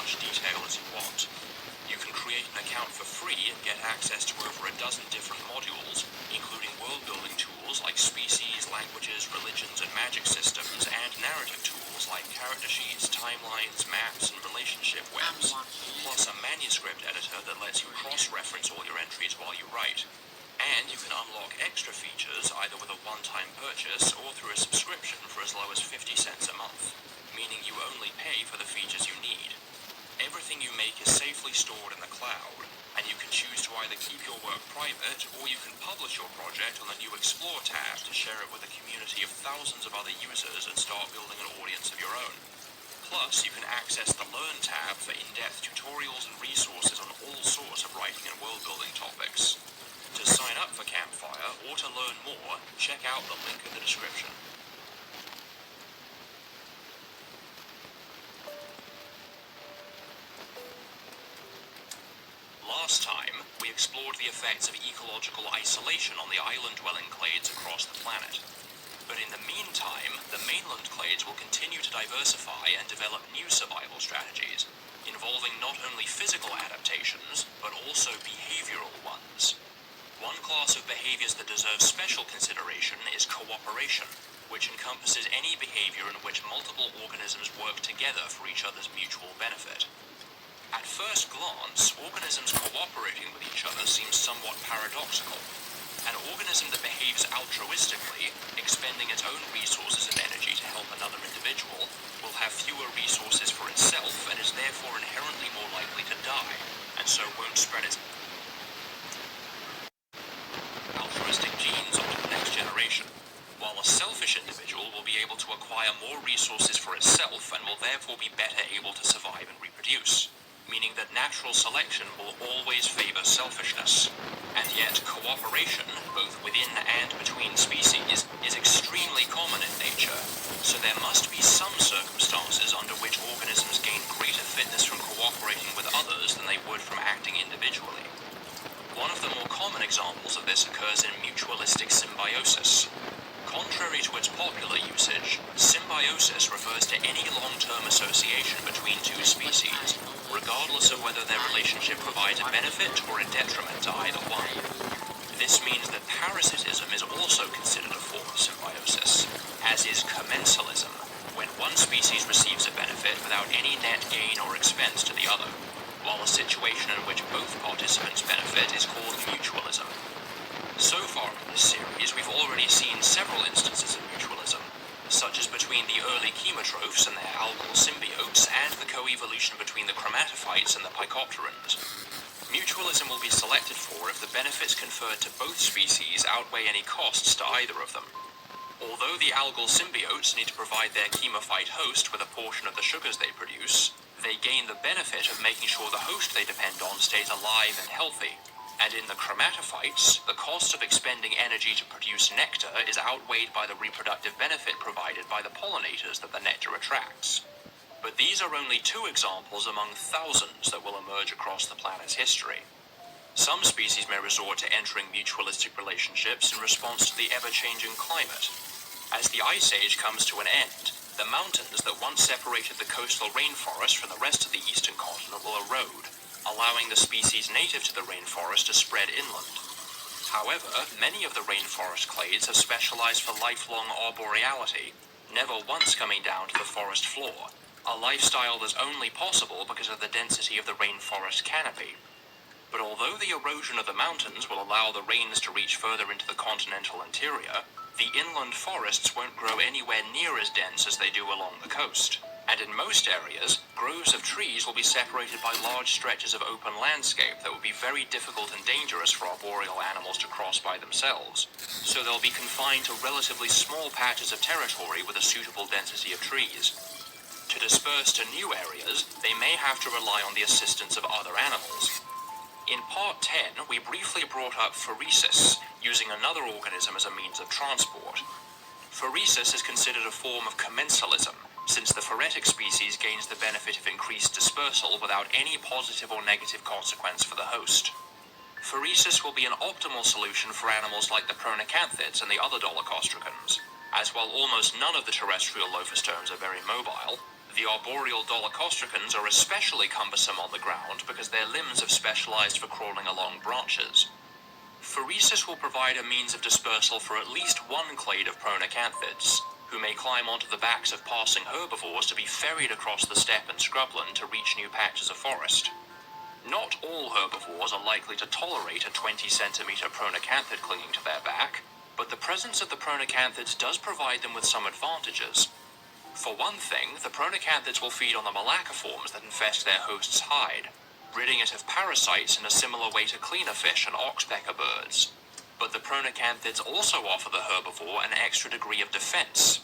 much detail as you want. You can create an account for free and get access to over a dozen different modules, including world-building tools like species, languages, religions, and magic systems, and narrative tools like character sheets, timelines, maps, and relationship webs, plus a manuscript editor that lets you cross-reference all your entries while you write. And you can unlock extra features either with a one-time purchase or through a subscription for as low as 50 cents a month, meaning you only pay for the features you need. Everything you make is safely stored in the cloud, and you can choose to either keep your work private, or you can publish your project on the new Explore tab to share it with a community of thousands of other users and start building an audience of your own. Plus, you can access the Learn tab for in-depth tutorials and resources on all sorts of writing and world-building topics. To sign up for Campfire, or to learn more, check out the link in the description. Last time, we explored the effects of ecological isolation on the island-dwelling clades across the planet. But in the meantime, the mainland clades will continue to diversify and develop new survival strategies, involving not only physical adaptations, but also behavioral ones. One class of behaviors that deserves special consideration is cooperation, which encompasses any behavior in which multiple organisms work together for each other's mutual benefit. At first glance, organisms cooperating with each other seems somewhat paradoxical. An organism that behaves altruistically, expending its own resources and energy to help another individual, will have fewer resources for itself and is therefore inherently more likely to die, and so won't spread its altruistic genes onto the next generation, while a selfish individual will be able to acquire more resources for itself and will therefore be better able to survive and reproduce, meaning that natural selection will always favor selfishness. And yet, cooperation, both within and between species, is extremely common in nature, so there must be some circumstances under which organisms gain greater fitness from cooperating with others than they would from acting individually. One of the more common examples of this occurs in mutualistic symbiosis. Contrary to its popular usage, symbiosis refers to any long-term association between two species, regardless of whether their relationship provides a benefit or a detriment to either one. This means that parasitism is also considered a form of symbiosis, as is commensalism, when one species receives a benefit without any net gain or expense to the other, while a situation in which both participants benefit is called mutualism. So far in this series, we've already seen several instances of mutualism, such as between the early chemotrophs and their algal symbiotes, and the coevolution between the chromatophytes and the phycopterans. Mutualism will be selected for if the benefits conferred to both species outweigh any costs to either of them. Although the algal symbiotes need to provide their chemophyte host with a portion of the sugars they produce, they gain the benefit of making sure the host they depend on stays alive and healthy. And in the chromatophytes, the cost of expending energy to produce nectar is outweighed by the reproductive benefit provided by the pollinators that the nectar attracts. But these are only two examples among thousands that will emerge across the planet's history. Some species may resort to entering mutualistic relationships in response to the ever-changing climate. As the Ice Age comes to an end, the mountains that once separated the coastal rainforest from the rest of the eastern continent will erode, allowing the species native to the rainforest to spread inland. However, many of the rainforest clades have specialized for lifelong arboreality, never once coming down to the forest floor, a lifestyle that's only possible because of the density of the rainforest canopy. But although the erosion of the mountains will allow the rains to reach further into the continental interior, the inland forests won't grow anywhere near as dense as they do along the coast. And in most areas, groves of trees will be separated by large stretches of open landscape that would be very difficult and dangerous for arboreal animals to cross by themselves, so they'll be confined to relatively small patches of territory with a suitable density of trees. To disperse to new areas, they may have to rely on the assistance of other animals. In Part 10, we briefly brought up phoresis, using another organism as a means of transport. Phoresis is considered a form of commensalism, since the phoretic species gains the benefit of increased dispersal without any positive or negative consequence for the host. Phoresis will be an optimal solution for animals like the pronicanthids and the other dolichostracans, as while almost none of the terrestrial lophostomes are very mobile, The arboreal dolichostracans are especially cumbersome on the ground because their limbs have specialized for crawling along branches. Pheresis will provide a means of dispersal for at least one clade of pronacanthids, who may climb onto the backs of passing herbivores to be ferried across the steppe and scrubland to reach new patches of forest. Not all herbivores are likely to tolerate a 20-centimeter pronacanthid clinging to their back, but the presence of the pronacanthids does provide them with some advantages. For one thing, the pronacanthids will feed on the malacoforms that infest their host's hide, ridding it of parasites in a similar way to cleaner fish and oxpecker birds. But the pronacanthids also offer the herbivore an extra degree of defense.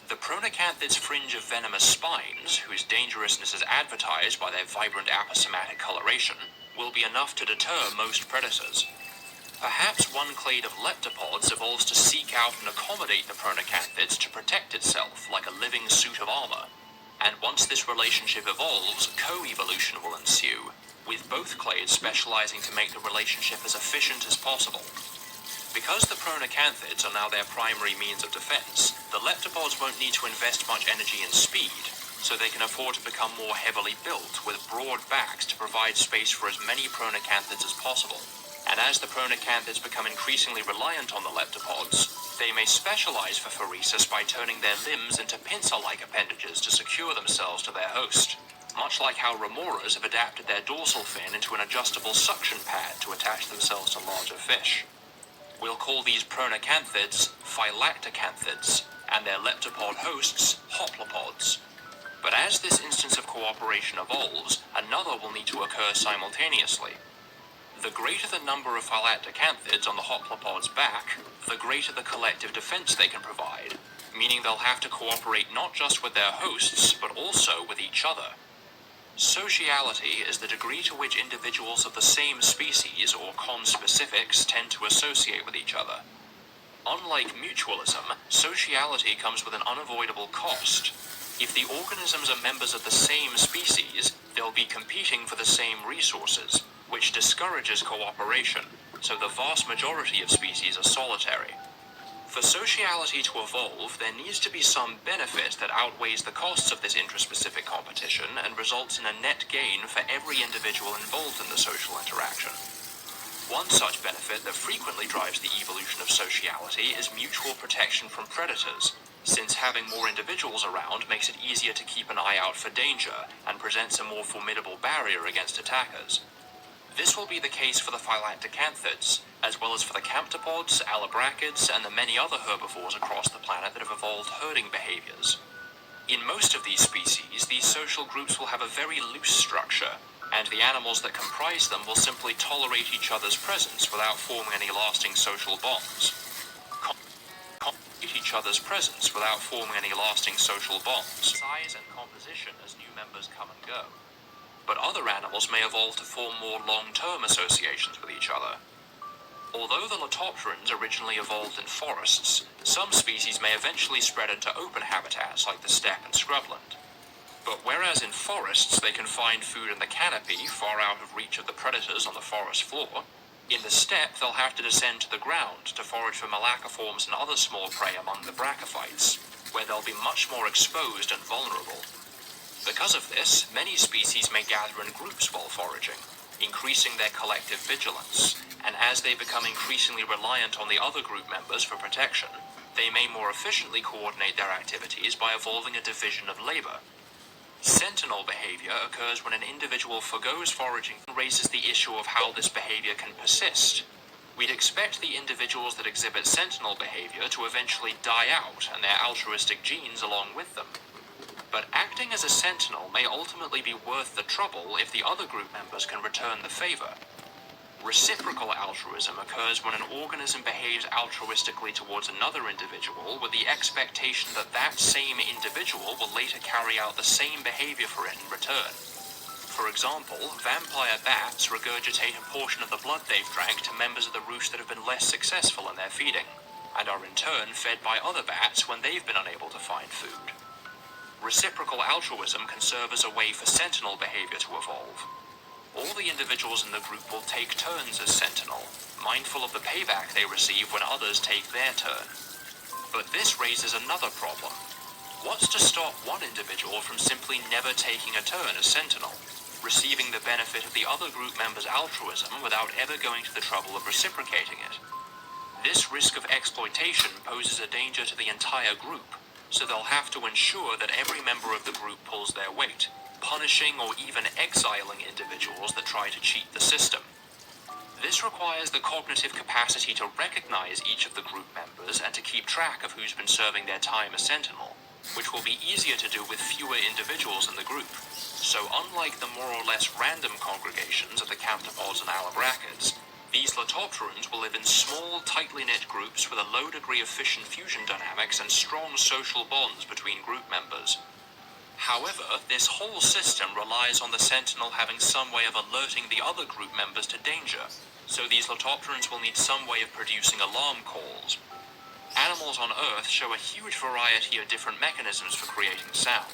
The pronacanthids' fringe of venomous spines, whose dangerousness is advertised by their vibrant aposematic coloration, will be enough to deter most predators. Perhaps one clade of leptopods evolves to seek out and accommodate the pronacanthids to protect itself like a living suit of armor. And once this relationship evolves, co-evolution will ensue, with both clades specializing to make the relationship as efficient as possible. Because the pronacanthids are now their primary means of defense, the leptopods won't need to invest much energy in speed, so they can afford to become more heavily built with broad backs to provide space for as many pronacanthids as possible. And as the pronacanthids become increasingly reliant on the leptopods, they may specialize for pheresis by turning their limbs into pincer-like appendages to secure themselves to their host, much like how remoras have adapted their dorsal fin into an adjustable suction pad to attach themselves to larger fish. We'll call these pronacanthids phylactocanthids, and their leptopod hosts hoplopods. But as this instance of cooperation evolves, another will need to occur simultaneously. The greater the number of phylactocanthids on the hoplopod's back, the greater the collective defense they can provide, meaning they'll have to cooperate not just with their hosts, but also with each other. Sociality is the degree to which individuals of the same species, or conspecifics, tend to associate with each other. Unlike mutualism, sociality comes with an unavoidable cost. If the organisms are members of the same species, they'll be competing for the same resources, which discourages cooperation, so the vast majority of species are solitary. For sociality to evolve, there needs to be some benefit that outweighs the costs of this intraspecific competition and results in a net gain for every individual involved in the social interaction. One such benefit that frequently drives the evolution of sociality is mutual protection from predators, since having more individuals around makes it easier to keep an eye out for danger and presents a more formidable barrier against attackers. This will be the case for the phylactocanthids, as well as for the camptopods, alabrachids, and the many other herbivores across the planet that have evolved herding behaviors. In most of these species, these social groups will have a very loose structure, and the animals that comprise them will simply tolerate each other's presence without forming any lasting social bonds. Size and composition as new members come and go. But other animals may evolve to form more long-term associations with each other. Although the latopterans originally evolved in forests, some species may eventually spread into open habitats like the steppe and scrubland. But whereas in forests they can find food in the canopy far out of reach of the predators on the forest floor, in the steppe they'll have to descend to the ground to forage for malacoforms and other small prey among the brachyphytes, where they'll be much more exposed and vulnerable. Because of this, many species may gather in groups while foraging, increasing their collective vigilance, and as they become increasingly reliant on the other group members for protection, they may more efficiently coordinate their activities by evolving a division of labor. Sentinel behavior occurs when an individual forgoes foraging and raises the issue of how this behavior can persist. We'd expect the individuals that exhibit sentinel behavior to eventually die out and their altruistic genes along with them. But acting as a sentinel may ultimately be worth the trouble if the other group members can return the favor. Reciprocal altruism occurs when an organism behaves altruistically towards another individual with the expectation that that same individual will later carry out the same behavior for it in return. For example, vampire bats regurgitate a portion of the blood they've drank to members of the roost that have been less successful in their feeding, and are in turn fed by other bats when they've been unable to find food. Reciprocal altruism can serve as a way for sentinel behavior to evolve. All the individuals in the group will take turns as sentinel, mindful of the payback they receive when others take their turn. But this raises another problem. What's to stop one individual from simply never taking a turn as sentinel, receiving the benefit of the other group member's altruism without ever going to the trouble of reciprocating it? This risk of exploitation poses a danger to the entire group, so they'll have to ensure that every member of the group pulls their weight, punishing or even exiling individuals that try to cheat the system. This requires the cognitive capacity to recognize each of the group members and to keep track of who's been serving their time as sentinel, which will be easier to do with fewer individuals in the group. So unlike the more or less random congregations of the Camptopods and Alabrachids, these Leptopterans will live in small, tightly knit groups with a low degree of fission fusion dynamics and strong social bonds between group members. However, this whole system relies on the sentinel having some way of alerting the other group members to danger, so these Leptopterans will need some way of producing alarm calls. Animals on Earth show a huge variety of different mechanisms for creating sound.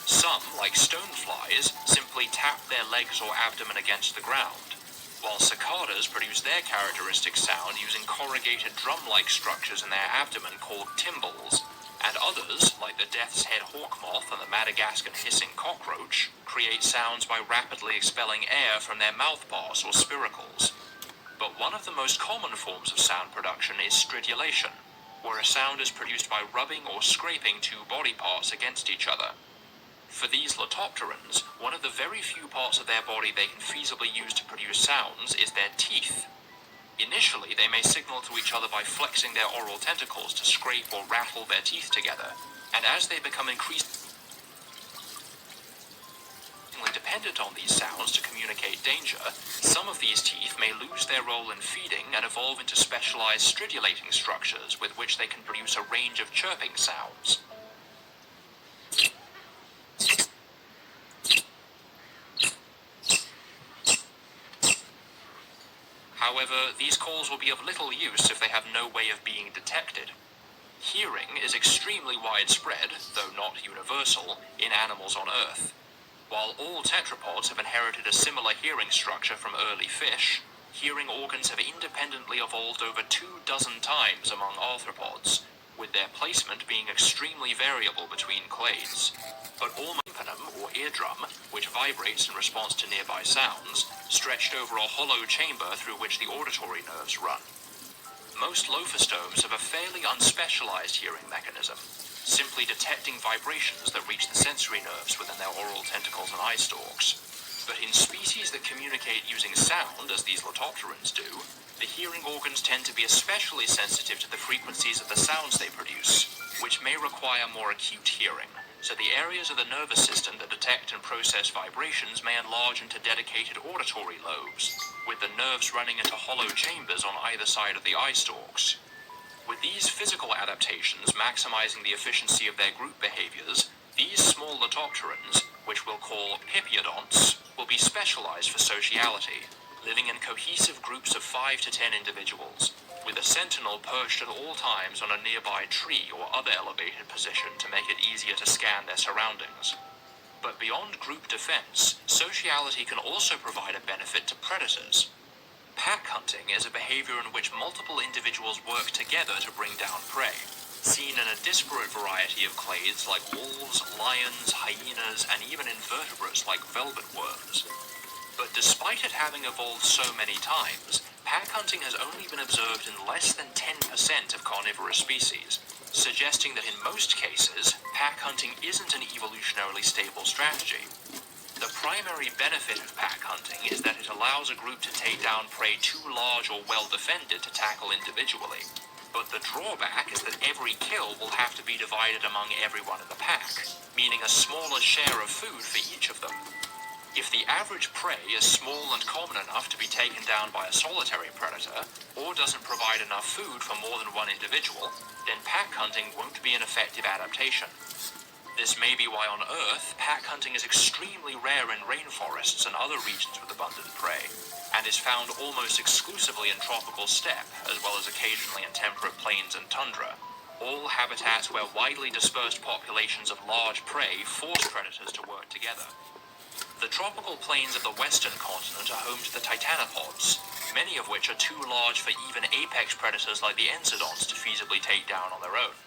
Some, like stoneflies, simply tap their legs or abdomen against the ground, while cicadas produce their characteristic sound using corrugated drum-like structures in their abdomen called tymbals, and others, like the death's head hawk moth and the Madagascan hissing cockroach, create sounds by rapidly expelling air from their mouthparts or spiracles. But one of the most common forms of sound production is stridulation, where a sound is produced by rubbing or scraping two body parts against each other. For these Leptopterans, one of the very few parts of their body they can feasibly use to produce sounds is their teeth. Initially, they may signal to each other by flexing their oral tentacles to scrape or rattle their teeth together, and as they become increasingly dependent on these sounds to communicate danger, some of these teeth may lose their role in feeding and evolve into specialized stridulating structures with which they can produce a range of chirping sounds. However, these calls will be of little use if they have no way of being detected. Hearing is extremely widespread, though not universal, in animals on Earth. While all tetrapods have inherited a similar hearing structure from early fish, hearing organs have independently evolved over 24 times among arthropods, with their placement being extremely variable between clades. But all tympanum, or eardrum, which vibrates in response to nearby sounds, stretched over a hollow chamber through which the auditory nerves run. Most lophostomes have a fairly unspecialized hearing mechanism, simply detecting vibrations that reach the sensory nerves within their oral tentacles and eye stalks. But in species that communicate using sound, as these Leptopterans do, the hearing organs tend to be especially sensitive to the frequencies of the sounds they produce, which may require more acute hearing, so the areas of the nervous system that detect and process vibrations may enlarge into dedicated auditory lobes, with the nerves running into hollow chambers on either side of the eye stalks. With these physical adaptations maximizing the efficiency of their group behaviors, these small Leptopterans, which we'll call pipiodonts, will be specialized for sociality, living in cohesive groups of 5 to 10 individuals, with a sentinel perched at all times on a nearby tree or other elevated position to make it easier to scan their surroundings. But beyond group defense, sociality can also provide a benefit to predators. Pack hunting is a behavior in which multiple individuals work together to bring down prey, seen in a disparate variety of clades like wolves, lions, hyenas, and even invertebrates like velvet worms. But despite it having evolved so many times, pack hunting has only been observed in less than 10% of carnivorous species, suggesting that in most cases, pack hunting isn't an evolutionarily stable strategy. The primary benefit of pack hunting is that it allows a group to take down prey too large or well-defended to tackle individually. But the drawback is that every kill will have to be divided among everyone in the pack, meaning a smaller share of food for each of them. If the average prey is small and common enough to be taken down by a solitary predator, or doesn't provide enough food for more than one individual, then pack hunting won't be an effective adaptation. This may be why on Earth, pack hunting is extremely rare in rainforests and other regions with abundant prey, and is found almost exclusively in tropical steppe, as well as occasionally in temperate plains and tundra, all habitats where widely dispersed populations of large prey force predators to work together. The tropical plains of the western continent are home to the titanopods, many of which are too large for even apex predators like the ensodonts to feasibly take down on their own.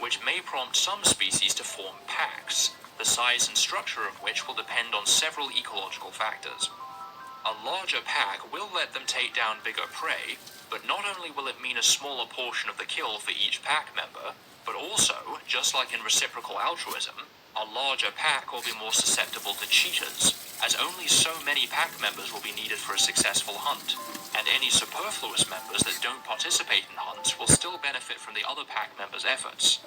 which may prompt some species to form packs, the size and structure of which will depend on several ecological factors. A larger pack will let them take down bigger prey, but not only will it mean a smaller portion of the kill for each pack member, but also, just like in reciprocal altruism, a larger pack will be more susceptible to cheaters, as only so many pack members will be needed for a successful hunt, and any superfluous members that don't participate in hunts will still benefit from the other pack members' efforts.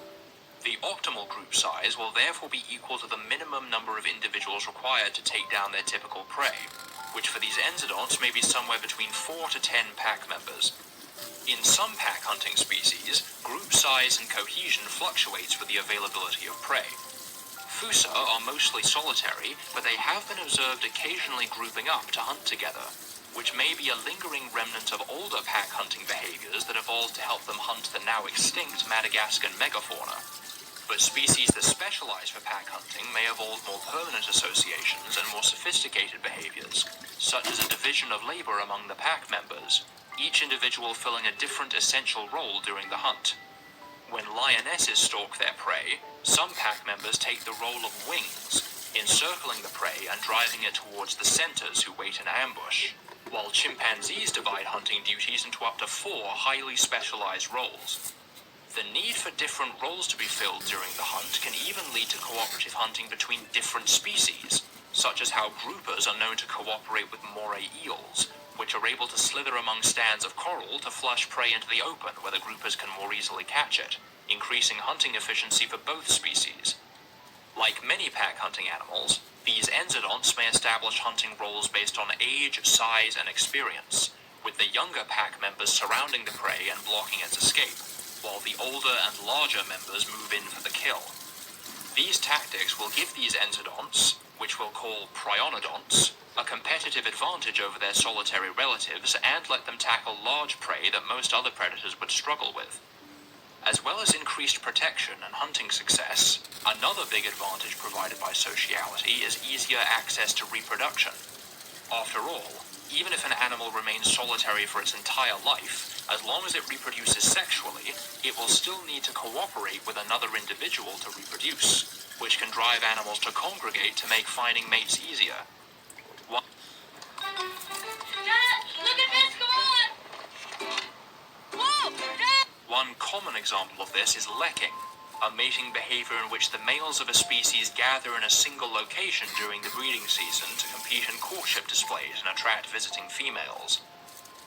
The optimal group size will therefore be equal to the minimum number of individuals required to take down their typical prey, which for these enzodonts may be somewhere between 4 to 10 pack members. In some pack hunting species, group size and cohesion fluctuates with the availability of prey. Fossa are mostly solitary, but they have been observed occasionally grouping up to hunt together, which may be a lingering remnant of older pack hunting behaviors that evolved to help them hunt the now extinct Madagascan megafauna. But species that specialize for pack hunting may evolve more permanent associations and more sophisticated behaviors, such as a division of labor among the pack members, each individual filling a different essential role during the hunt. When lionesses stalk their prey, some pack members take the role of wings, encircling the prey and driving it towards the centers who wait in ambush, while chimpanzees divide hunting duties into up to 4 highly specialized roles. The need for different roles to be filled during the hunt can even lead to cooperative hunting between different species, such as how groupers are known to cooperate with moray eels, which are able to slither among stands of coral to flush prey into the open where the groupers can more easily catch it, increasing hunting efficiency for both species. Like many pack hunting animals, these enzodonts may establish hunting roles based on age, size, and experience, with the younger pack members surrounding the prey and blocking its escape, while the older and larger members move in for the kill. These tactics will give these enzodonts, which we'll call prionodonts, a competitive advantage over their solitary relatives and let them tackle large prey that most other predators would struggle with. As well as increased protection and hunting success, another big advantage provided by sociality is easier access to reproduction. After all, even if an animal remains solitary for its entire life, as long as it reproduces sexually, it will still need to cooperate with another individual to reproduce, which can drive animals to congregate to make finding mates easier. Dad, look at this, come on! Whoa, Dad! One common example of this is lekking, a mating behavior in which the males of a species gather in a single location during the breeding season to compete in courtship displays and attract visiting females.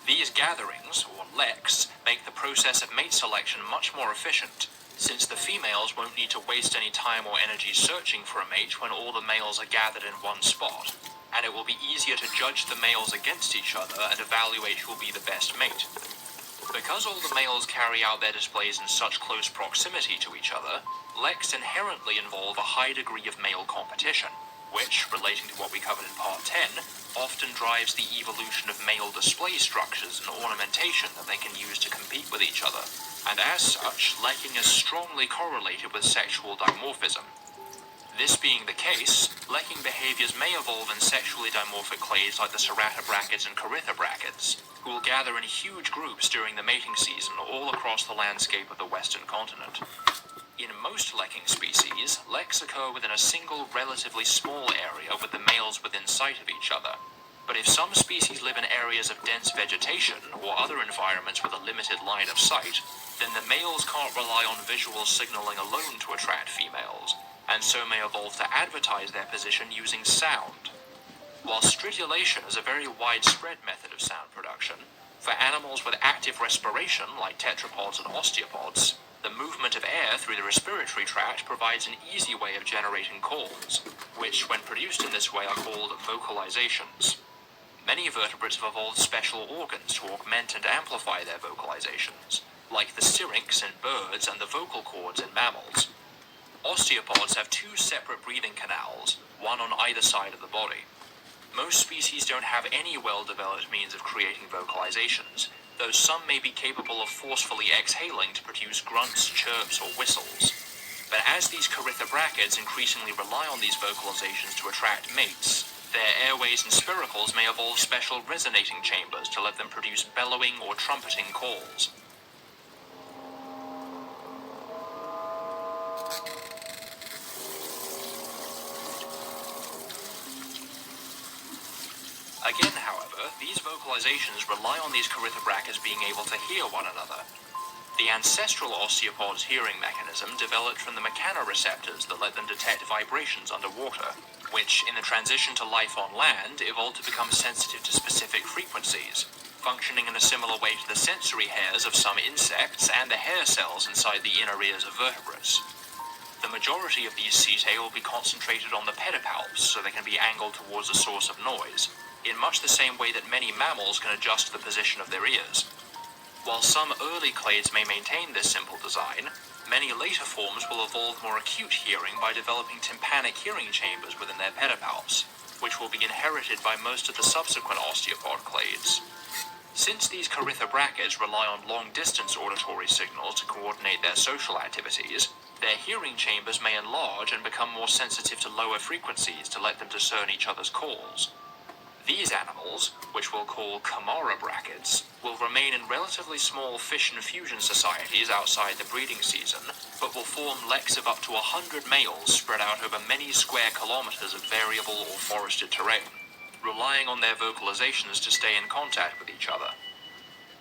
These gatherings, or leks, make the process of mate selection much more efficient, since the females won't need to waste any time or energy searching for a mate when all the males are gathered in one spot, and it will be easier to judge the males against each other and evaluate who will be the best mate. Because all the males carry out their displays in such close proximity to each other, leks inherently involve a high degree of male competition, which, relating to what we covered in Part 10, often drives the evolution of male display structures and ornamentation that they can use to compete with each other, and as such, lekking is strongly correlated with sexual dimorphism. This being the case, lekking behaviors may evolve in sexually dimorphic clades like the ceratobrachids and corythobrachids, who will gather in huge groups during the mating season all across the landscape of the western continent. In most lekking species, leks occur within a single relatively small area with the males within sight of each other. But if some species live in areas of dense vegetation or other environments with a limited line of sight, then the males can't rely on visual signaling alone to attract females, and so may evolve to advertise their position using sound. While stridulation is a very widespread method of sound production, for animals with active respiration like tetrapods and osteopods, the movement of air through the respiratory tract provides an easy way of generating calls, which, when produced in this way, are called vocalizations. Many vertebrates have evolved special organs to augment and amplify their vocalizations, like the syrinx in birds and the vocal cords in mammals. Osteopods have 2 separate breathing canals, one on either side of the body. Most species don't have any well-developed means of creating vocalizations, though some may be capable of forcefully exhaling to produce grunts, chirps, or whistles. But as these corythobrachids increasingly rely on these vocalizations to attract mates, their airways and spiracles may evolve special resonating chambers to let them produce bellowing or trumpeting calls. Again, however, these vocalizations rely on these corythobrachids being able to hear one another. The ancestral osteopods' hearing mechanism developed from the mechanoreceptors that let them detect vibrations underwater, which, in the transition to life on land, evolved to become sensitive to specific frequencies, functioning in a similar way to the sensory hairs of some insects and the hair cells inside the inner ears of vertebrates. The majority of these setae will be concentrated on the pedipalps, so they can be angled towards the source of noise, in much the same way that many mammals can adjust the position of their ears. While some early clades may maintain this simple design, many later forms will evolve more acute hearing by developing tympanic hearing chambers within their pedipalps, which will be inherited by most of the subsequent osteopod clades. Since these corythobrachids rely on long-distance auditory signals to coordinate their social activities, their hearing chambers may enlarge and become more sensitive to lower frequencies to let them discern each other's calls. These animals, which we'll call chamarobrachids, will remain in relatively small fission fusion societies outside the breeding season, but will form leks of up to 100 males spread out over many square kilometers of variable or forested terrain, relying on their vocalizations to stay in contact with each other.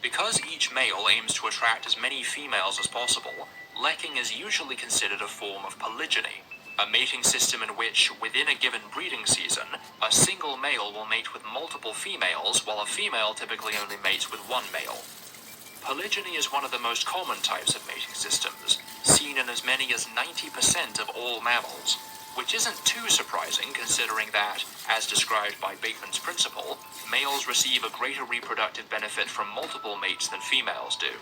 Because each male aims to attract as many females as possible, lekking is usually considered a form of polygyny, a mating system in which, within a given breeding season, a single male will mate with multiple females, while a female typically only mates with one male. Polygyny is one of the most common types of mating systems, seen in as many as 90% of all mammals, which isn't too surprising considering that, as described by Bateman's principle, males receive a greater reproductive benefit from multiple mates than females do.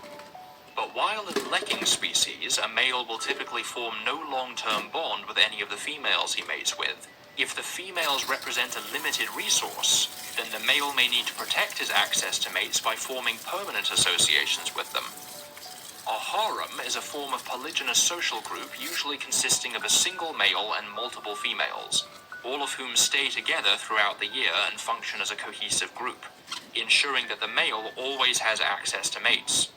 But while in lekking species, a male will typically form no long-term bond with any of the females he mates with, if the females represent a limited resource, then the male may need to protect his access to mates by forming permanent associations with them. A harem is a form of polygynous social group usually consisting of a single male and multiple females, all of whom stay together throughout the year and function as a cohesive group, ensuring that the male always has access to mates.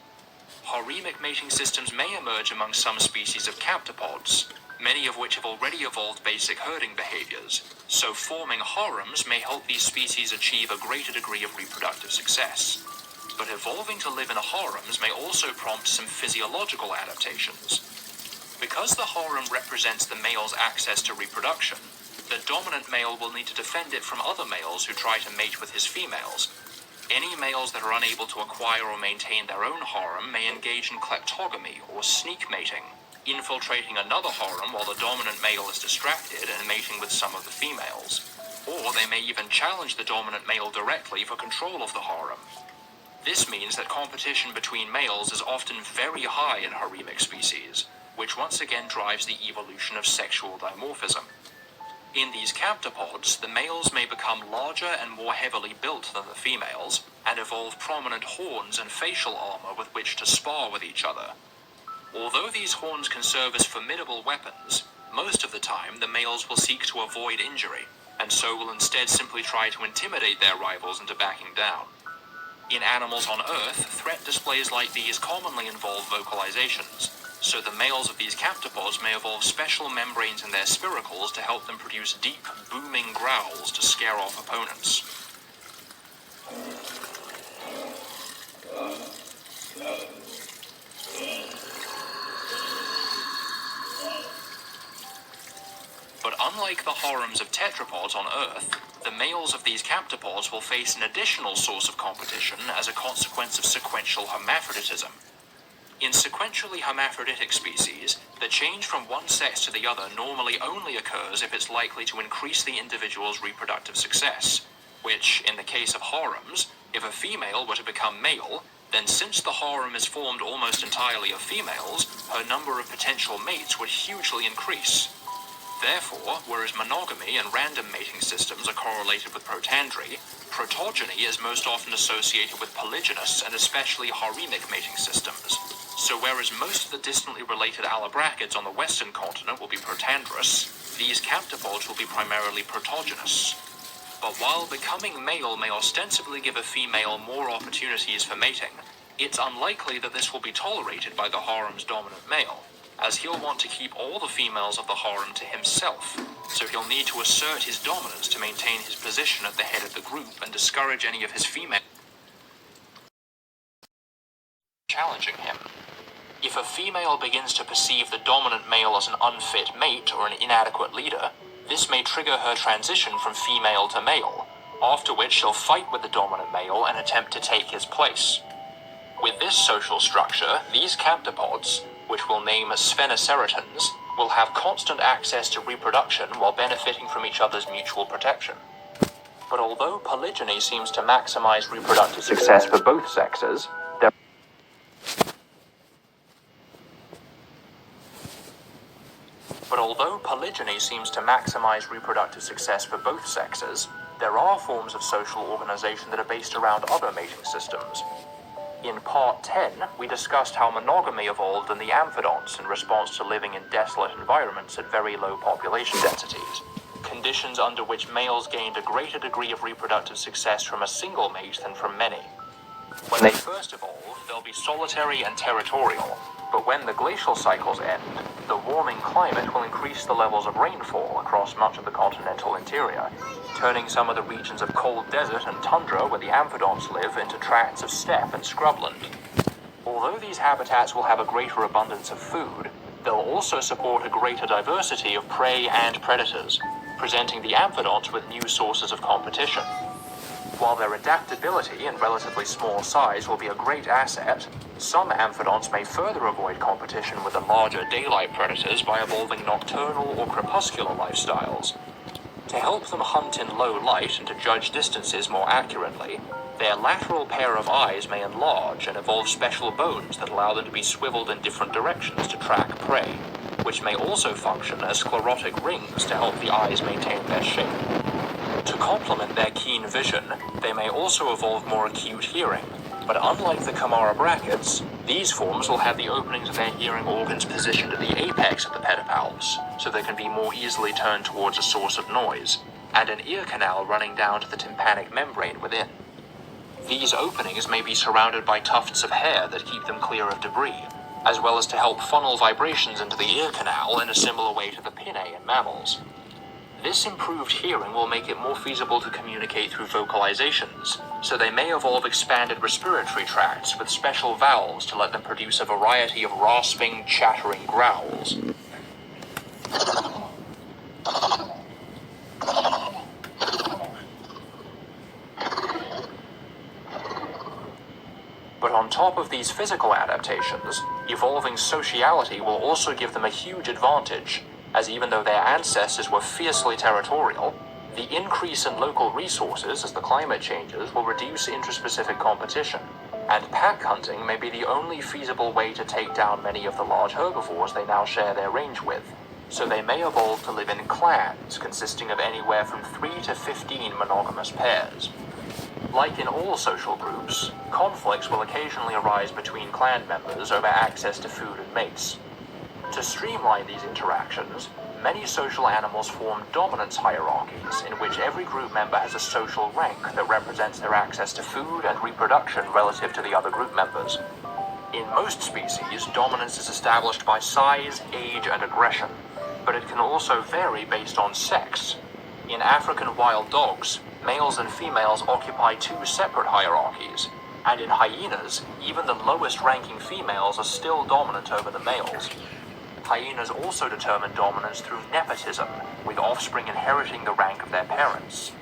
Haremic mating systems may emerge among some species of captopods, many of which have already evolved basic herding behaviors, so forming harems may help these species achieve a greater degree of reproductive success. But evolving to live in harems may also prompt some physiological adaptations. Because the harem represents the male's access to reproduction, the dominant male will need to defend it from other males who try to mate with his females. Any males that are unable to acquire or maintain their own harem may engage in kleptogamy or sneak mating, infiltrating another harem while the dominant male is distracted and mating with some of the females. Or they may even challenge the dominant male directly for control of the harem. This means that competition between males is often very high in haremic species, which once again drives the evolution of sexual dimorphism. In these captopods, the males may become larger and more heavily built than the females, and evolve prominent horns and facial armor with which to spar with each other. Although these horns can serve as formidable weapons, most of the time the males will seek to avoid injury, and so will instead simply try to intimidate their rivals into backing down. In animals on Earth, threat displays like these commonly involve vocalizations, so the males of these captopods may evolve special membranes in their spiracles to help them produce deep, booming growls to scare off opponents. But unlike the harems of tetrapods on Earth, the males of these captopods will face an additional source of competition as a consequence of sequential hermaphroditism. In sequentially hermaphroditic species, the change from one sex to the other normally only occurs if it's likely to increase the individual's reproductive success, which, in the case of harems, if a female were to become male, then since the harem is formed almost entirely of females, her number of potential mates would hugely increase. Therefore, whereas monogamy and random mating systems are correlated with protandry, protogeny is most often associated with polygynous and especially haremic mating systems. So whereas most of the distantly related allobrachids on the western continent will be protandrous, these captopods will be primarily protogynous. But while becoming male may ostensibly give a female more opportunities for mating, it's unlikely that this will be tolerated by the harem's dominant male, as he'll want to keep all the females of the harem to himself, so he'll need to assert his dominance to maintain his position at the head of the group and discourage any of his females challenging him. If a female begins to perceive the dominant male as an unfit mate or an inadequate leader, this may trigger her transition from female to male, after which she'll fight with the dominant male and attempt to take his place. With this social structure, these captopods, which we'll name as Spheneceratops, will have constant access to reproduction while benefiting from each other's mutual protection. But although polygyny seems to maximize reproductive success for both sexes, there are forms of social organization that are based around other mating systems. In Part 10, we discussed how monogamy evolved in the amphidonts in response to living in desolate environments at very low population densities, conditions under which males gained a greater degree of reproductive success from a single mate than from many. When they first evolve, they'll be solitary and territorial, but when the glacial cycles end, the warming climate will increase the levels of rainfall across much of the continental interior, turning some of the regions of cold desert and tundra where the amphidonts live into tracts of steppe and scrubland. Although these habitats will have a greater abundance of food, they'll also support a greater diversity of prey and predators, presenting the amphidonts with new sources of competition. While their adaptability and relatively small size will be a great asset, some amphidonts may further avoid competition with the larger daylight predators by evolving nocturnal or crepuscular lifestyles. To help them hunt in low light and to judge distances more accurately, their lateral pair of eyes may enlarge and evolve special bones that allow them to be swiveled in different directions to track prey, which may also function as sclerotic rings to help the eyes maintain their shape. To complement their keen vision, they may also evolve more acute hearing, but unlike the Camara brackets, these forms will have the openings of their hearing organs positioned at the apex of the pedipalps, so they can be more easily turned towards a source of noise, and an ear canal running down to the tympanic membrane within. These openings may be surrounded by tufts of hair that keep them clear of debris, as well as to help funnel vibrations into the ear canal in a similar way to the pinnae in mammals. This improved hearing will make it more feasible to communicate through vocalizations, so they may evolve expanded respiratory tracts with special valves to let them produce a variety of rasping, chattering growls. But on top of these physical adaptations, evolving sociality will also give them a huge advantage, as even though their ancestors were fiercely territorial, the increase in local resources as the climate changes will reduce intraspecific competition, and pack hunting may be the only feasible way to take down many of the large herbivores they now share their range with, so they may evolve to live in clans consisting of anywhere from 3 to 15 monogamous pairs. Like in all social groups, conflicts will occasionally arise between clan members over access to food and mates. To streamline these interactions, many social animals form dominance hierarchies in which every group member has a social rank that represents their access to food and reproduction relative to the other group members. In most species, dominance is established by size, age, and aggression, but it can also vary based on sex. In African wild dogs, males and females occupy 2 separate hierarchies, and in hyenas, even the lowest-ranking females are still dominant over the males. Hyenas also determine dominance through nepotism, with offspring inheriting the rank of their parents.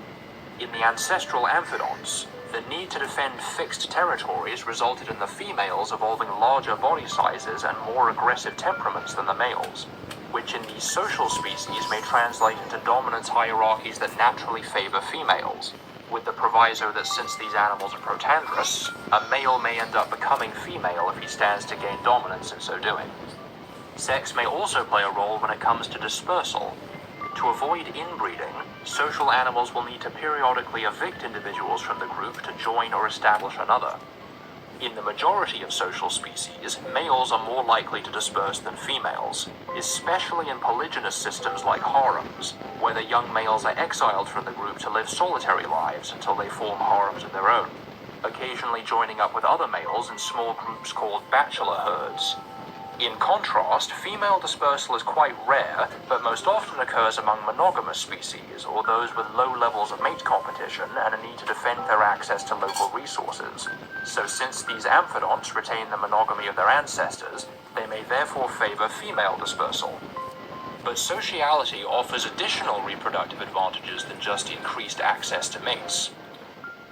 In the ancestral amphidonts, the need to defend fixed territories resulted in the females evolving larger body sizes and more aggressive temperaments than the males, which in these social species may translate into dominance hierarchies that naturally favor females, with the proviso that since these animals are protandrous, a male may end up becoming female if he stands to gain dominance in so doing. Sex may also play a role when it comes to dispersal. To avoid inbreeding, social animals will need to periodically evict individuals from the group to join or establish another. In the majority of social species, males are more likely to disperse than females, especially in polygynous systems like harems, where the young males are exiled from the group to live solitary lives until they form harems of their own, occasionally joining up with other males in small groups called bachelor herds. In contrast, female dispersal is quite rare, but most often occurs among monogamous species, or those with low levels of mate competition and a need to defend their access to local resources. So since these amphidonts retain the monogamy of their ancestors, they may therefore favor female dispersal. But sociality offers additional reproductive advantages than just increased access to mates.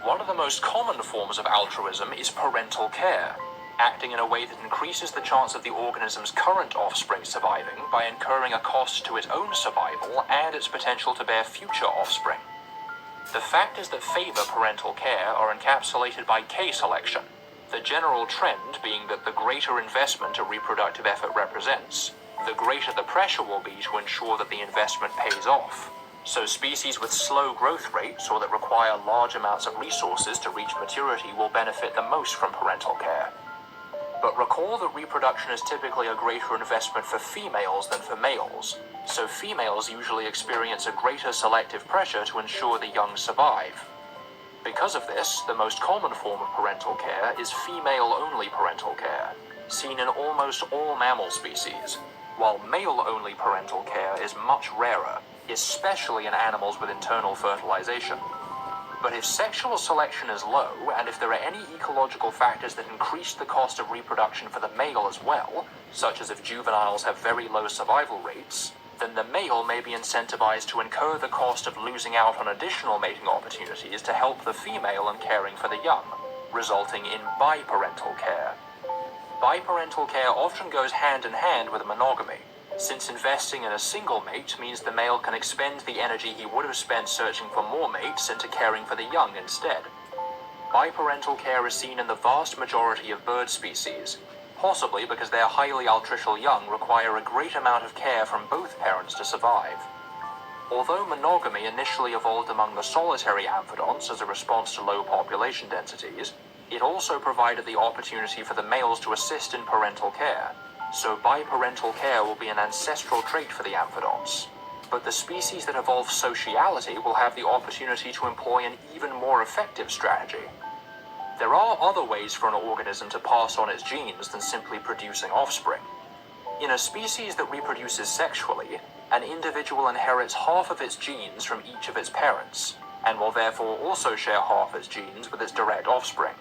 One of the most common forms of altruism is parental care, acting in a way that increases the chance of the organism's current offspring surviving by incurring a cost to its own survival and its potential to bear future offspring. The factors that favor parental care are encapsulated by K-selection, the general trend being that the greater investment a reproductive effort represents, the greater the pressure will be to ensure that the investment pays off. So species with slow growth rates or that require large amounts of resources to reach maturity will benefit the most from parental care. But recall that reproduction is typically a greater investment for females than for males, so females usually experience a greater selective pressure to ensure the young survive. Because of this, the most common form of parental care is female-only parental care, seen in almost all mammal species, while male-only parental care is much rarer, especially in animals with internal fertilization. But if sexual selection is low, and if there are any ecological factors that increase the cost of reproduction for the male as well, such as if juveniles have very low survival rates, then the male may be incentivized to incur the cost of losing out on additional mating opportunities to help the female in caring for the young, resulting in biparental care. Biparental care often goes hand in hand with monogamy, since investing in a single mate means the male can expend the energy he would have spent searching for more mates into caring for the young instead. Biparental care is seen in the vast majority of bird species, possibly because their highly altricial young require a great amount of care from both parents to survive. Although monogamy initially evolved among the solitary amphidonts as a response to low population densities, it also provided the opportunity for the males to assist in parental care. So biparental care will be an ancestral trait for the amphidonts. But the species that evolve sociality will have the opportunity to employ an even more effective strategy. There are other ways for an organism to pass on its genes than simply producing offspring. In a species that reproduces sexually, an individual inherits half of its genes from each of its parents, and will therefore also share half its genes with its direct offspring.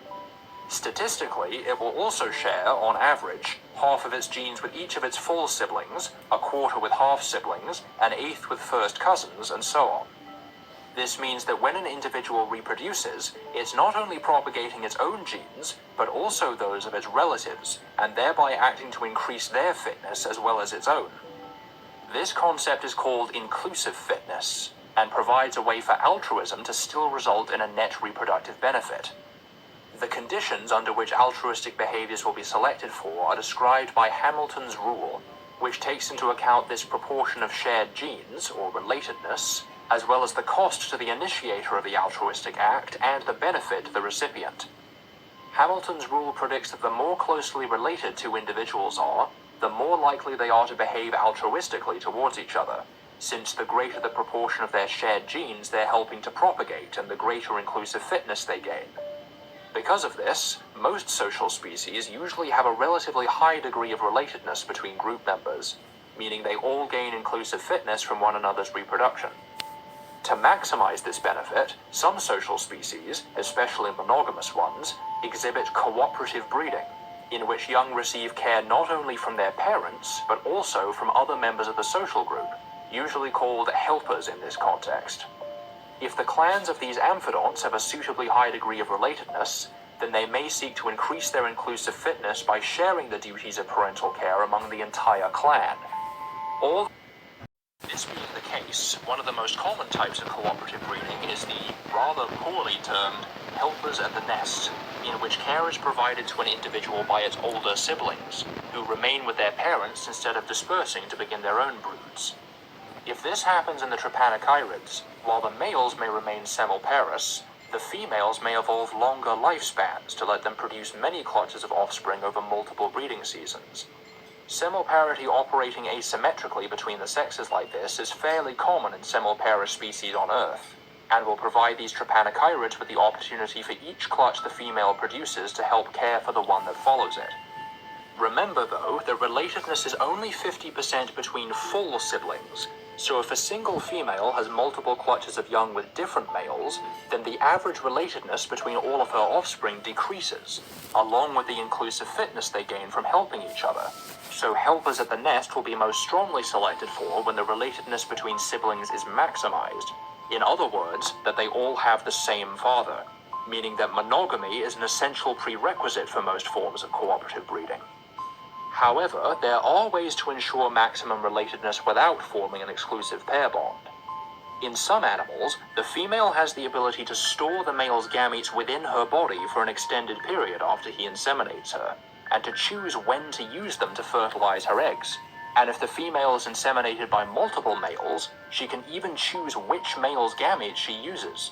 Statistically, it will also share, on average, half of its genes with each of its full siblings, a quarter with half-siblings, an eighth with first cousins, and so on. This means that when an individual reproduces, it's not only propagating its own genes, but also those of its relatives, and thereby acting to increase their fitness as well as its own. This concept is called inclusive fitness, and provides a way for altruism to still result in a net reproductive benefit. The conditions under which altruistic behaviors will be selected for are described by Hamilton's rule, which takes into account this proportion of shared genes, or relatedness, as well as the cost to the initiator of the altruistic act and the benefit to the recipient. Hamilton's rule predicts that the more closely related two individuals are, the more likely they are to behave altruistically towards each other, since the greater the proportion of their shared genes they're helping to propagate and the greater inclusive fitness they gain. Because of this, most social species usually have a relatively high degree of relatedness between group members, meaning they all gain inclusive fitness from one another's reproduction. To maximize this benefit, some social species, especially monogamous ones, exhibit cooperative breeding, in which young receive care not only from their parents, but also from other members of the social group, usually called helpers in this context. If the clans of these amphidonts have a suitably high degree of relatedness, then they may seek to increase their inclusive fitness by sharing the duties of parental care among the entire clan. All this being the case, one of the most common types of cooperative breeding is the rather poorly termed helpers at the nest, in which care is provided to an individual by its older siblings, who remain with their parents instead of dispersing to begin their own broods. If this happens in the trypanochirids, while the males may remain semiparous, the females may evolve longer lifespans to let them produce many clutches of offspring over multiple breeding seasons. Semiparity operating asymmetrically between the sexes like this is fairly common in semiparous species on Earth, and will provide these trypanochirids with the opportunity for each clutch the female produces to help care for the one that follows it. Remember though, that relatedness is only 50% between full siblings, so if a single female has multiple clutches of young with different males, then the average relatedness between all of her offspring decreases, along with the inclusive fitness they gain from helping each other. So helpers at the nest will be most strongly selected for when the relatedness between siblings is maximized. In other words, that they all have the same father, meaning that monogamy is an essential prerequisite for most forms of cooperative breeding. However, there are ways to ensure maximum relatedness without forming an exclusive pair bond. In some animals, the female has the ability to store the male's gametes within her body for an extended period after he inseminates her, and to choose when to use them to fertilize her eggs. And if the female is inseminated by multiple males, she can even choose which male's gametes she uses.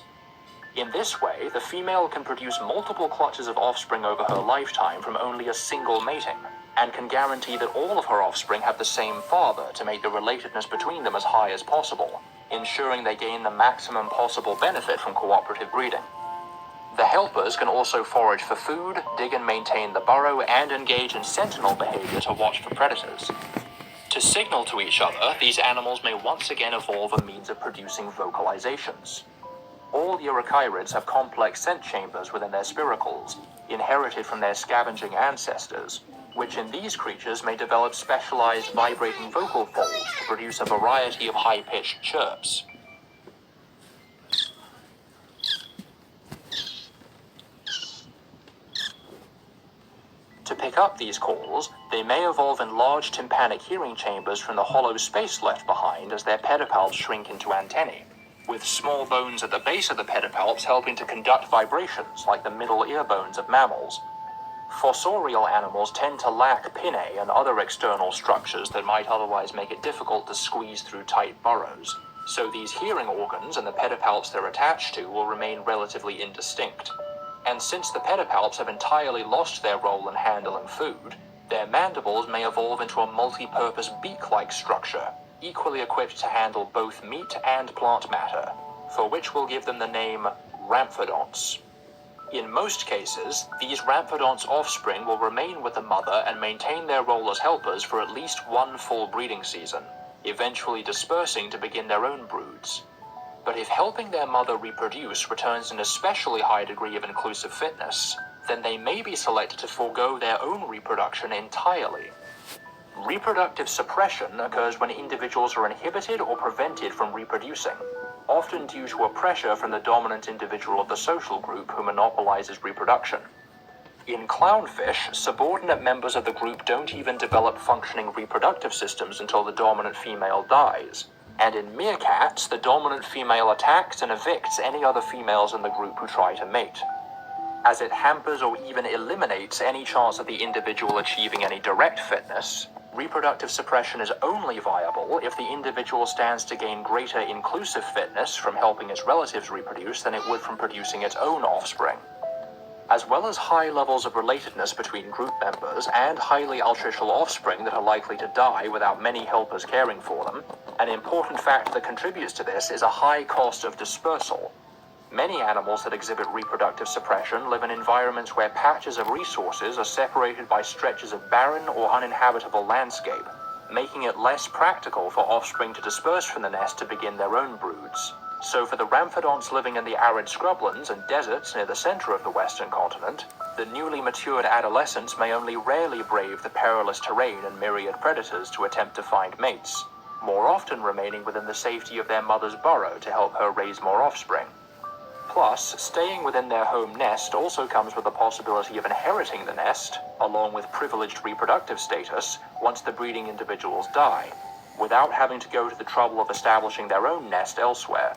In this way, the female can produce multiple clutches of offspring over her lifetime from only a single mating, and can guarantee that all of her offspring have the same father to make the relatedness between them as high as possible, ensuring they gain the maximum possible benefit from cooperative breeding. The helpers can also forage for food, dig and maintain the burrow, and engage in sentinel behavior to watch for predators. To signal to each other, these animals may once again evolve a means of producing vocalizations. All Eurychirids have complex scent chambers within their spiracles, inherited from their scavenging ancestors, which in these creatures may develop specialized vibrating vocal folds to produce a variety of high-pitched chirps. To pick up these calls, they may evolve in large tympanic hearing chambers from the hollow space left behind as their pedipalps shrink into antennae, with small bones at the base of the pedipalps helping to conduct vibrations like the middle ear bones of mammals. Fossorial animals tend to lack pinnae and other external structures that might otherwise make it difficult to squeeze through tight burrows, so these hearing organs and the pedipalps they're attached to will remain relatively indistinct. And since the pedipalps have entirely lost their role in handling food, their mandibles may evolve into a multi-purpose beak-like structure, equally equipped to handle both meat and plant matter, for which we'll give them the name ramphidonts. In most cases, these ramphidonts' offspring will remain with the mother and maintain their role as helpers for at least one full breeding season, eventually dispersing to begin their own broods. But if helping their mother reproduce returns an especially high degree of inclusive fitness, then they may be selected to forego their own reproduction entirely. Reproductive suppression occurs when individuals are inhibited or prevented from reproducing, often due to a pressure from the dominant individual of the social group who monopolizes reproduction. In clownfish, subordinate members of the group don't even develop functioning reproductive systems until the dominant female dies. And in meerkats, the dominant female attacks and evicts any other females in the group who try to mate, as it hampers or even eliminates any chance of the individual achieving any direct fitness. Reproductive suppression is only viable if the individual stands to gain greater inclusive fitness from helping its relatives reproduce than it would from producing its own offspring. As well as high levels of relatedness between group members and highly altricial offspring that are likely to die without many helpers caring for them, an important factor that contributes to this is a high cost of dispersal. Many animals that exhibit reproductive suppression live in environments where patches of resources are separated by stretches of barren or uninhabitable landscape, making it less practical for offspring to disperse from the nest to begin their own broods. So for the ramphidonts living in the arid scrublands and deserts near the center of the western continent, the newly matured adolescents may only rarely brave the perilous terrain and myriad predators to attempt to find mates, more often remaining within the safety of their mother's burrow to help her raise more offspring. Plus, staying within their home nest also comes with the possibility of inheriting the nest, along with privileged reproductive status, once the breeding individuals die, without having to go to the trouble of establishing their own nest elsewhere.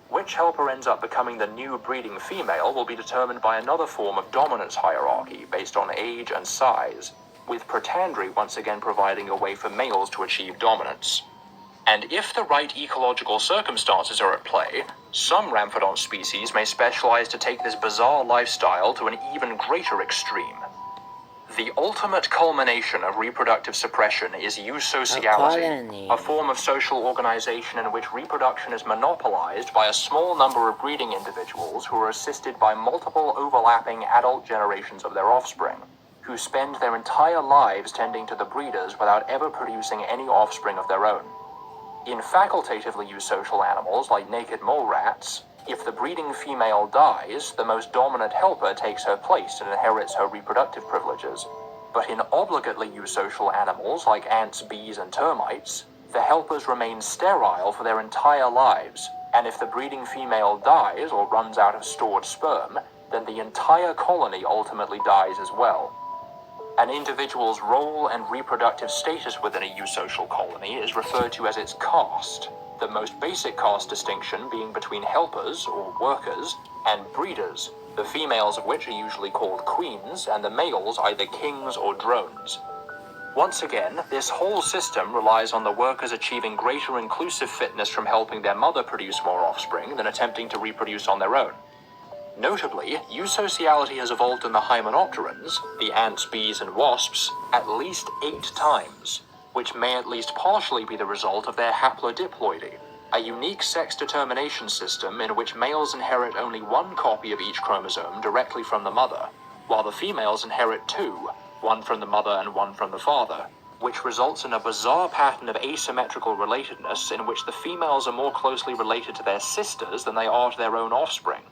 Which helper ends up becoming the new breeding female will be determined by another form of dominance hierarchy based on age and size, with protandry once again providing a way for males to achieve dominance. And if the right ecological circumstances are at play, some ramphidont species may specialize to take this bizarre lifestyle to an even greater extreme. The ultimate culmination of reproductive suppression is eusociality, a form of social organization in which reproduction is monopolized by a small number of breeding individuals who are assisted by multiple overlapping adult generations of their offspring, who spend their entire lives tending to the breeders without ever producing any offspring of their own. In facultatively eusocial animals like naked mole rats, if the breeding female dies, the most dominant helper takes her place and inherits her reproductive privileges. But in obligately eusocial animals like ants, bees, and termites, the helpers remain sterile for their entire lives, and if the breeding female dies or runs out of stored sperm, then the entire colony ultimately dies as well. An individual's role and reproductive status within a eusocial colony is referred to as its caste, the most basic caste distinction being between helpers, or workers, and breeders, the females of which are usually called queens, and the males either kings or drones. Once again, this whole system relies on the workers achieving greater inclusive fitness from helping their mother produce more offspring than attempting to reproduce on their own. Notably, eusociality has evolved in the hymenopterans, the ants, bees, and wasps, at least 8 times, which may at least partially be the result of their haplodiploidy, a unique sex determination system in which males inherit only 1 copy of each chromosome directly from the mother, while the females inherit 2, one from the mother and one from the father, which results in a bizarre pattern of asymmetrical relatedness in which the females are more closely related to their sisters than they are to their own offspring.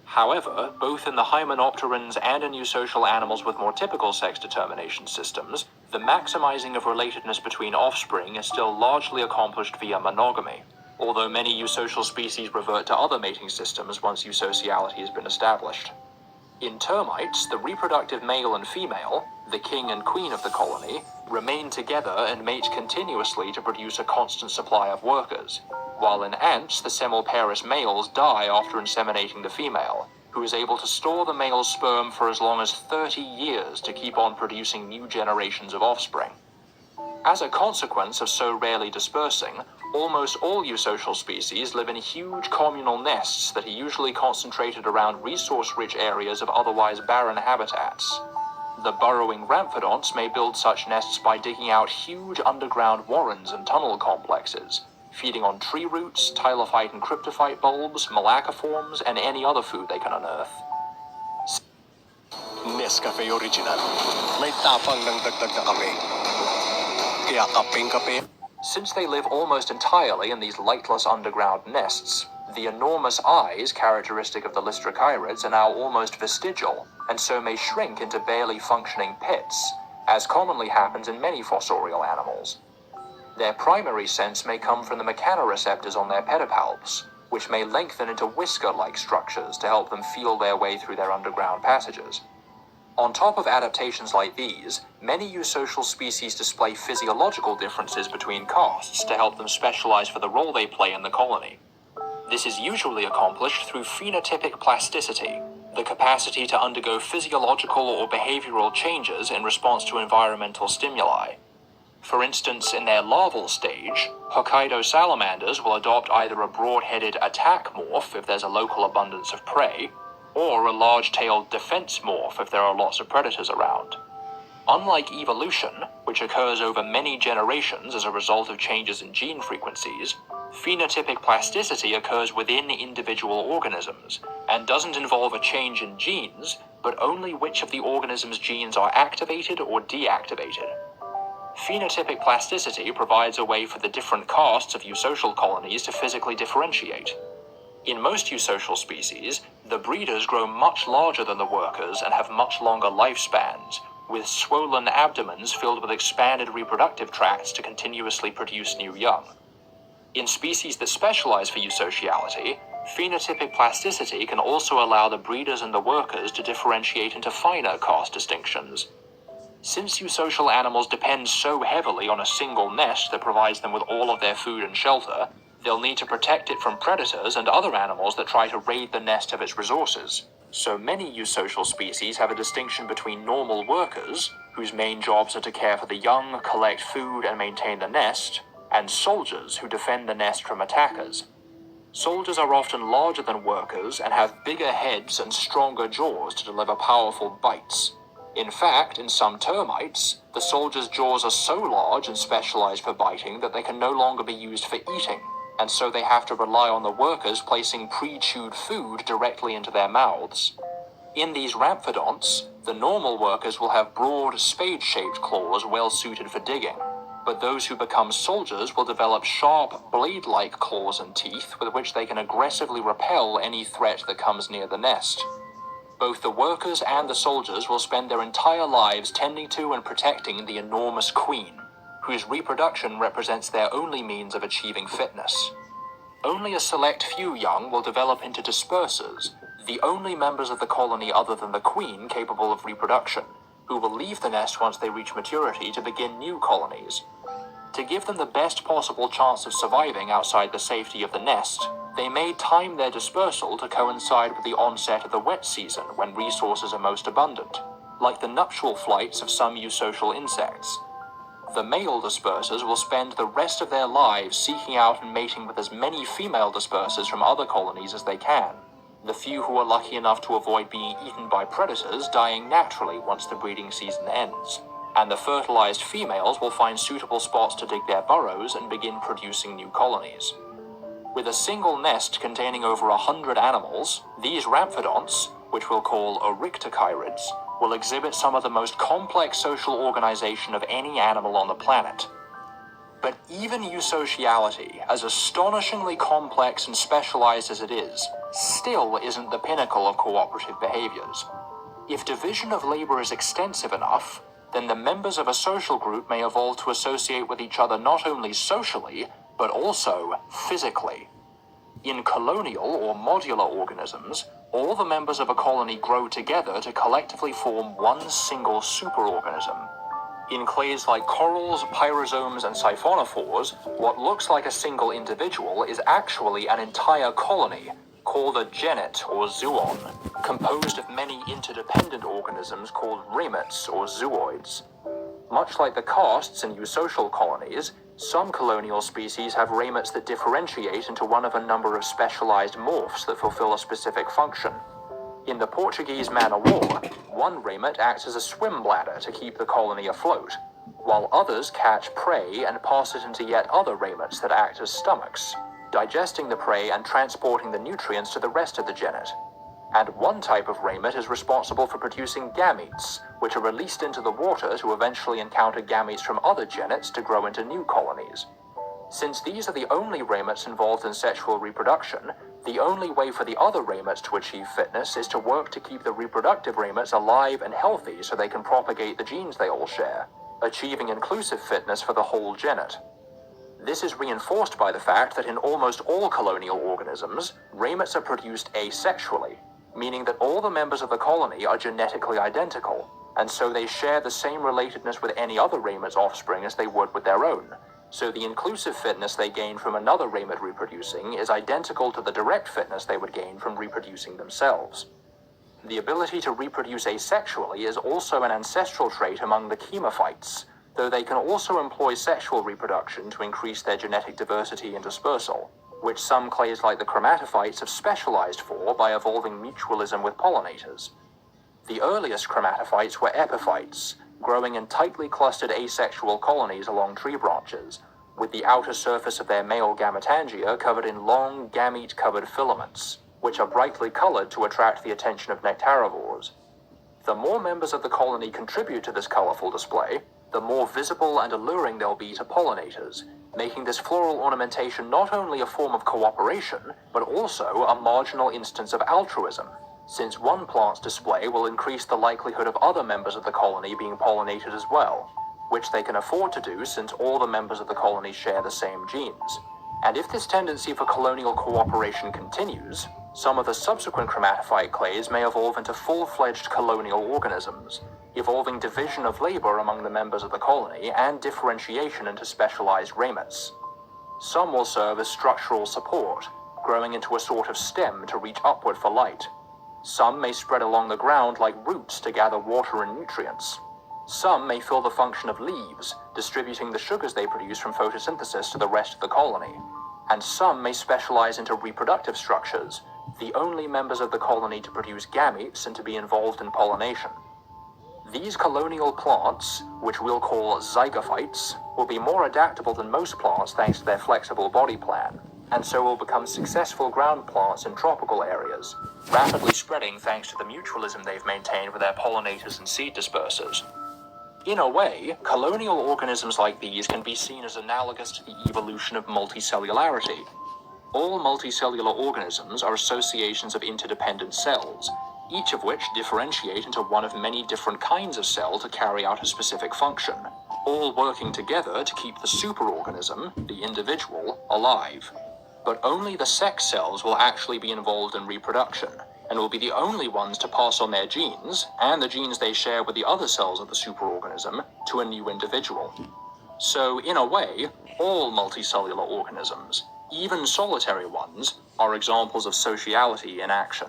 However, both in the hymenopterans and in eusocial animals with more typical sex determination systems, the maximizing of relatedness between offspring is still largely accomplished via monogamy, although many eusocial species revert to other mating systems once eusociality has been established. In termites, the reproductive male and female, the king and queen of the colony, remain together and mate continuously to produce a constant supply of workers, while in ants, the semilparous males die after inseminating the female, who is able to store the male's sperm for as long as 30 years to keep on producing new generations of offspring. As a consequence of so rarely dispersing, almost all eusocial species live in huge communal nests that are usually concentrated around resource-rich areas of otherwise barren habitats. The burrowing ramphidonts may build such nests by digging out huge underground warrens and tunnel complexes, feeding on tree roots, tylophyte and cryptophyte bulbs, malacoforms, and any other food they can unearth. Nescafe Original. May tapang ng dagdag na kape. Kaya kapeng-kape. Since they live almost entirely in these lightless underground nests, the enormous eyes characteristic of the lystrachirids are now almost vestigial, and so may shrink into barely functioning pits, as commonly happens in many fossorial animals. Their primary sense may come from the mechanoreceptors on their pedipalps, which may lengthen into whisker-like structures to help them feel their way through their underground passages. On top of adaptations like these, many eusocial species display physiological differences between castes to help them specialize for the role they play in the colony. This is usually accomplished through phenotypic plasticity, the capacity to undergo physiological or behavioral changes in response to environmental stimuli. For instance, in their larval stage, Hokkaido salamanders will adopt either a broad-headed attack morph if there's a local abundance of prey, or a large-tailed defense morph if there are lots of predators around. Unlike evolution, which occurs over many generations as a result of changes in gene frequencies, phenotypic plasticity occurs within individual organisms, and doesn't involve a change in genes, but only which of the organism's genes are activated or deactivated. Phenotypic plasticity provides a way for the different castes of eusocial colonies to physically differentiate. In most eusocial species, the breeders grow much larger than the workers and have much longer lifespans, with swollen abdomens filled with expanded reproductive tracts to continuously produce new young. In species that specialize for eusociality, phenotypic plasticity can also allow the breeders and the workers to differentiate into finer caste distinctions. Since eusocial animals depend so heavily on a single nest that provides them with all of their food and shelter, they'll need to protect it from predators and other animals that try to raid the nest of its resources. So many eusocial species have a distinction between normal workers, whose main jobs are to care for the young, collect food, and maintain the nest, and soldiers who defend the nest from attackers. Soldiers are often larger than workers and have bigger heads and stronger jaws to deliver powerful bites. In fact, in some termites, the soldiers' jaws are so large and specialized for biting that they can no longer be used for eating, and so they have to rely on the workers placing pre-chewed food directly into their mouths. In these rhaphodonts, the normal workers will have broad, spade-shaped claws well suited for digging, but those who become soldiers will develop sharp, blade-like claws and teeth with which they can aggressively repel any threat that comes near the nest. Both the workers and the soldiers will spend their entire lives tending to and protecting the enormous queen, whose reproduction represents their only means of achieving fitness. Only a select few young will develop into dispersers, the only members of the colony other than the queen capable of reproduction, who will leave the nest once they reach maturity to begin new colonies. To give them the best possible chance of surviving outside the safety of the nest, they may time their dispersal to coincide with the onset of the wet season when resources are most abundant, like the nuptial flights of some eusocial insects. The male dispersers will spend the rest of their lives seeking out and mating with as many female dispersers from other colonies as they can, the few who are lucky enough to avoid being eaten by predators dying naturally once the breeding season ends, and the fertilized females will find suitable spots to dig their burrows and begin producing new colonies. With a single nest containing over 100 animals, these rhaphodonts, which we'll call oryctochirids, will exhibit some of the most complex social organization of any animal on the planet. But even eusociality, as astonishingly complex and specialized as it is, still isn't the pinnacle of cooperative behaviors. If division of labor is extensive enough, then the members of a social group may evolve to associate with each other not only socially, but also physically. In colonial or modular organisms, all the members of a colony grow together to collectively form one single superorganism. In clays like corals, pyrosomes, and siphonophores, what looks like a single individual is actually an entire colony, called a genet or zoon, composed of many interdependent organisms called ramets or zooids. Much like the castes in eusocial colonies, some colonial species have ramets that differentiate into one of a number of specialized morphs that fulfill a specific function. In the Portuguese man-o'-war, one ramet acts as a swim bladder to keep the colony afloat, while others catch prey and pass it into yet other ramets that act as stomachs, digesting the prey and transporting the nutrients to the rest of the genet. And one type of ramet is responsible for producing gametes, which are released into the water to eventually encounter gametes from other genets to grow into new colonies. Since these are the only ramets involved in sexual reproduction, the only way for the other ramets to achieve fitness is to work to keep the reproductive ramets alive and healthy so they can propagate the genes they all share, achieving inclusive fitness for the whole genet. This is reinforced by the fact that in almost all colonial organisms, ramets are produced asexually, meaning that all the members of the colony are genetically identical, and so they share the same relatedness with any other ramet's offspring as they would with their own. So the inclusive fitness they gain from another ramet reproducing is identical to the direct fitness they would gain from reproducing themselves. The ability to reproduce asexually is also an ancestral trait among the chemophytes, though they can also employ sexual reproduction to increase their genetic diversity and dispersal, which some clades like the chromatophytes have specialized for by evolving mutualism with pollinators. The earliest chromatophytes were epiphytes, growing in tightly clustered asexual colonies along tree branches, with the outer surface of their male gametangia covered in long, gamete-covered filaments, which are brightly colored to attract the attention of nectarivores. The more members of the colony contribute to this colorful display, the more visible and alluring they'll be to pollinators, making this floral ornamentation not only a form of cooperation, but also a marginal instance of altruism, since one plant's display will increase the likelihood of other members of the colony being pollinated as well, which they can afford to do since all the members of the colony share the same genes. And if this tendency for colonial cooperation continues, some of the subsequent chromatophyte clades may evolve into full-fledged colonial organisms, evolving division of labor among the members of the colony and differentiation into specialized ramets. Some will serve as structural support, growing into a sort of stem to reach upward for light. Some may spread along the ground like roots to gather water and nutrients. Some may fill the function of leaves, distributing the sugars they produce from photosynthesis to the rest of the colony. And some may specialize into reproductive structures, the only members of the colony to produce gametes and to be involved in pollination. These colonial plants, which we'll call zygophytes, will be more adaptable than most plants thanks to their flexible body plan, and so will become successful ground plants in tropical areas, rapidly spreading thanks to the mutualism they've maintained with their pollinators and seed dispersers. In a way, colonial organisms like these can be seen as analogous to the evolution of multicellularity. All multicellular organisms are associations of interdependent cells, each of which differentiate into one of many different kinds of cell to carry out a specific function, all working together to keep the superorganism, the individual, alive. But only the sex cells will actually be involved in reproduction, and will be the only ones to pass on their genes, and the genes they share with the other cells of the superorganism, to a new individual. So, in a way, all multicellular organisms, even solitary ones, are examples of sociality in action.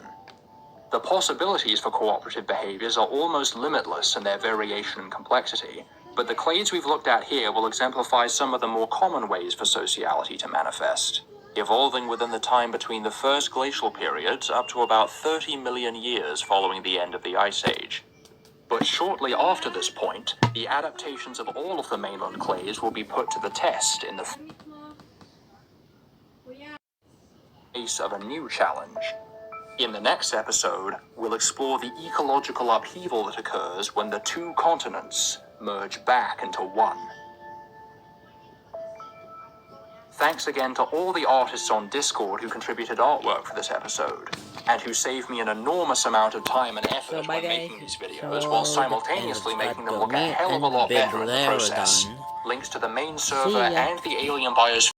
The possibilities for cooperative behaviors are almost limitless in their variation and complexity, but the clades we've looked at here will exemplify some of the more common ways for sociality to manifest, evolving within the time between the first glacial period up to about 30 million years following the end of the Ice Age. But shortly after this point, the adaptations of all of the mainland clades will be put to the test in the face of a new challenge. In the next episode, we'll explore the ecological upheaval that occurs when the two continents merge back into one. Thanks again to all the artists on Discord who contributed artwork for this episode, and who saved me an enormous amount of time and effort when making these videos, while simultaneously making them look a hell of a lot better in the process. Links to the main server and the alien biosphere